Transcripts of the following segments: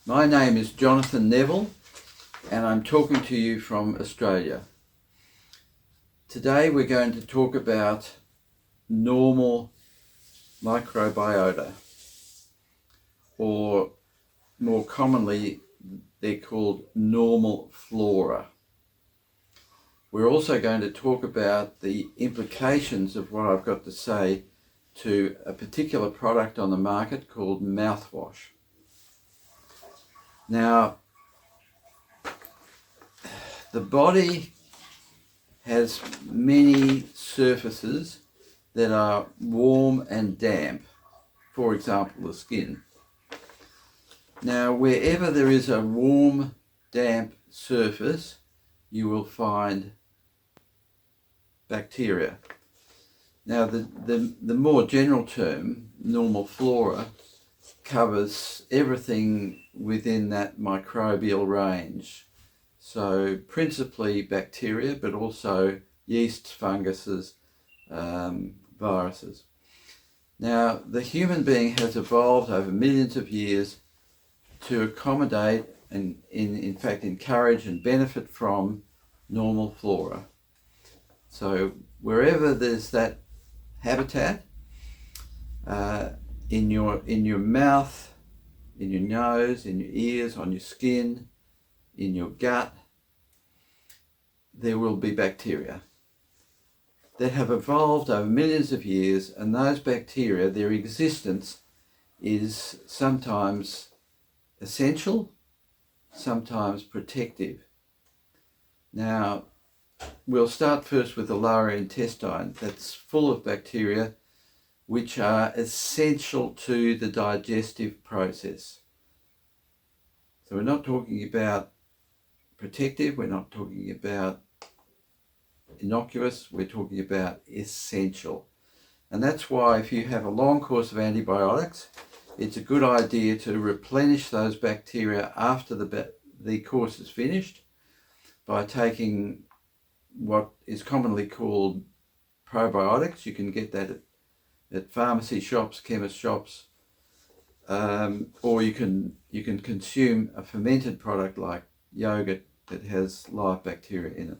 My name is Jonathan Neville and I'm talking to you from Australia. Today we're going to talk about normal microbiota, or more commonly they're called normal flora. We're also going to talk about the implications of what I've got to say to a particular product on the market called Mouthwash. Now, the body has many surfaces that are warm and damp, for example, the skin. Now, wherever there is a warm, damp surface, you will find bacteria. Now, the more general term, normal flora, covers everything within that microbial range. So principally bacteria, but also yeasts, funguses, viruses. Now, the human being has evolved over millions of years to accommodate and in fact encourage and benefit from normal flora. So wherever there's that habitat, in your mouth, in your nose, in your ears, on your skin, in your gut, there will be bacteria that have evolved over millions of years, and those bacteria, their existence is sometimes essential, sometimes protective. Now, we'll start first with the lower intestine that's full of bacteria which are essential to the digestive process. So we're not talking about protective, we're not talking about innocuous, we're talking about essential. And that's why if you have a long course of antibiotics, it's a good idea to replenish those bacteria after the course is finished by taking what is commonly called probiotics. You can get that at pharmacy shops, chemist shops, or you can consume a fermented product like yogurt that has live bacteria in it.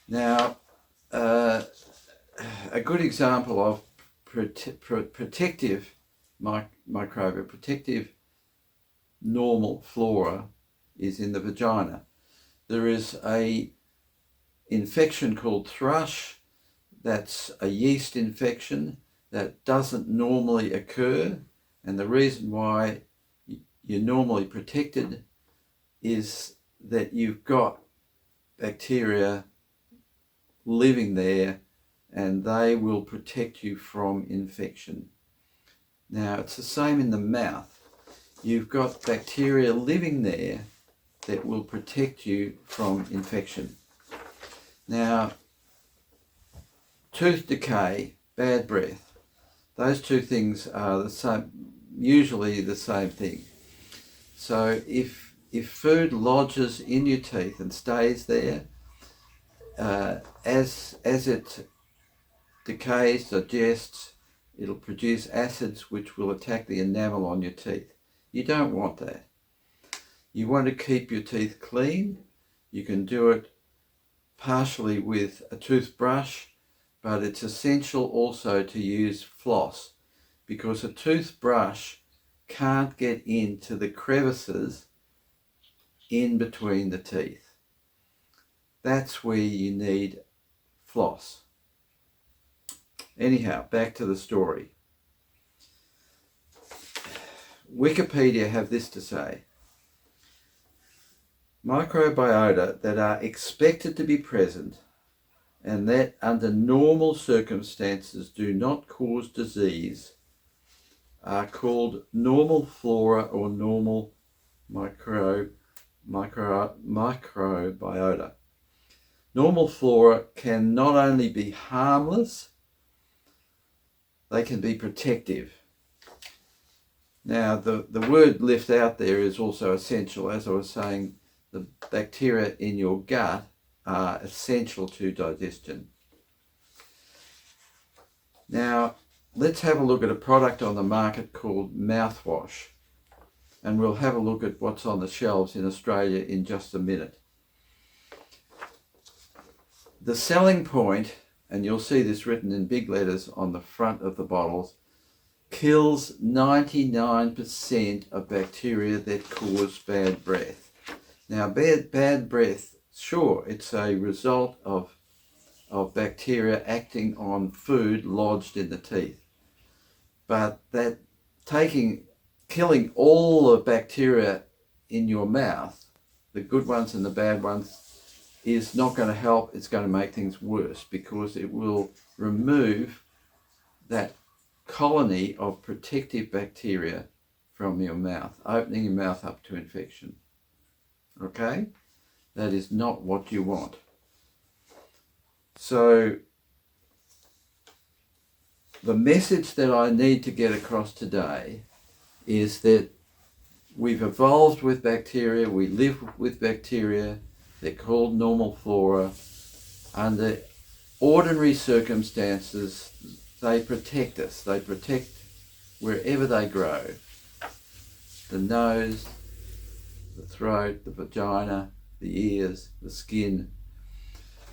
Now, a good example of protective microbial, protective normal flora is in the vagina. There is a infection called thrush. That's a yeast infection that doesn't normally occur, and the reason why you're normally protected is that you've got bacteria living there and they will protect you from infection. Now, it's the same in the mouth. You've got bacteria living there that will protect you from infection. Now, tooth decay, bad breath, those two things are the same, usually the same thing. So if food lodges in your teeth and stays there, as it decays, digests, it'll produce acids which will attack the enamel on your teeth. You don't want that. You want to keep your teeth clean. You can do it partially with a toothbrush, but it's essential also to use floss, because a toothbrush can't get into the crevices in between the teeth. That's where you need floss. Anyhow, back to the story. Wikipedia have this to say: microbiota that are expected to be present and that under normal circumstances do not cause disease are called normal flora or normal microbiota. Normal flora can not only be harmless, they can be protective. Now, the word left out there is also essential. As I was saying, the bacteria in your gut are essential to digestion. Now, let's have a look at a product on the market called Mouthwash, and we'll have a look at what's on the shelves in Australia in just a minute. The selling point, and you'll see this written in big letters on the front of the bottles, kills 99% of bacteria that cause bad breath. Now, bad breath, sure, it's a result of bacteria acting on food lodged in the teeth. But that killing all the bacteria in your mouth, the good ones and the bad ones, is not going to help. It's going to make things worse, because it will remove that colony of protective bacteria from your mouth, opening your mouth up to infection. Okay? That is not what you want. So the message that I need to get across today is that we've evolved with bacteria, we live with bacteria, they're called normal flora. Under ordinary circumstances, they protect us. They protect wherever they grow. The nose, the throat, the vagina, the ears, the skin.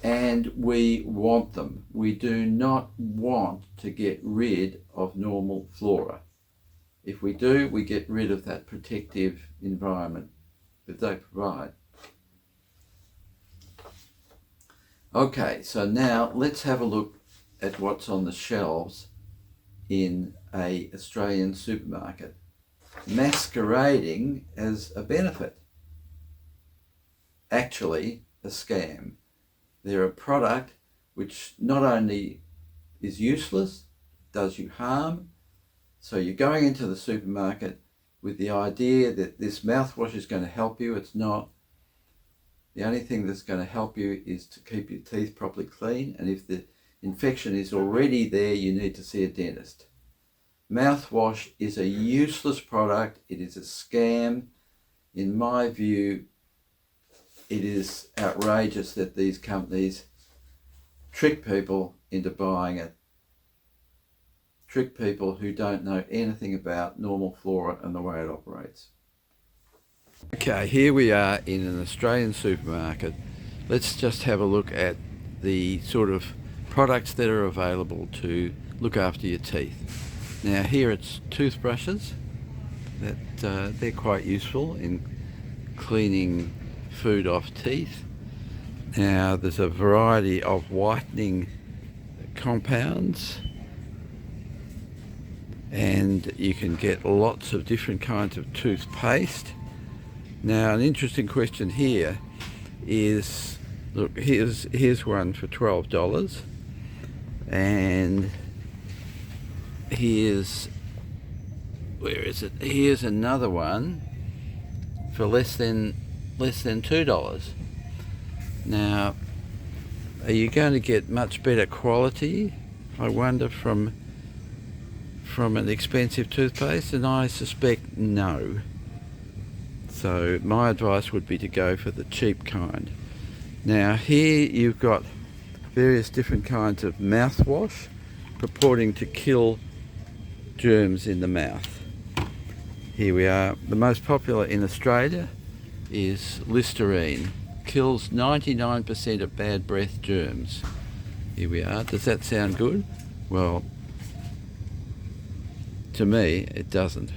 And we want them. We do not want to get rid of normal flora. If we do, we get rid of that protective environment that they provide. Okay, so now let's have a look at what's on the shelves in an Australian supermarket, masquerading as a benefit. Actually, a scam. They're a product which not only is useless, does you harm. So you're going into the supermarket with the idea that this mouthwash is going to help you. It's not. The only thing that's going to help you is to keep your teeth properly clean, and if the infection is already there, you need to see a dentist. Mouthwash is a useless product. It is a scam. In my view, it is outrageous that these companies trick people into buying it. Trick people who don't know anything about normal flora and the way it operates. Okay, here we are in an Australian supermarket. Let's just have a look at the sort of products that are available to look after your teeth. Now here it's toothbrushes. They're quite useful in cleaning food off teeth. Now there's a variety of whitening compounds, and you can get lots of different kinds of toothpaste. Now an interesting question here is, look, here's one for $12, and here's, where is it? Here's another one for less than $2. Now, are you going to get much better quality, I wonder, from an expensive toothpaste? And I suspect no. So my advice would be to go for the cheap kind. Now here you've got various different kinds of mouthwash purporting to kill germs in the mouth. Here we are. The most popular in Australia is Listerine. Kills 99% of bad breath germs. Here we are. Does that sound good? Well, to me it doesn't.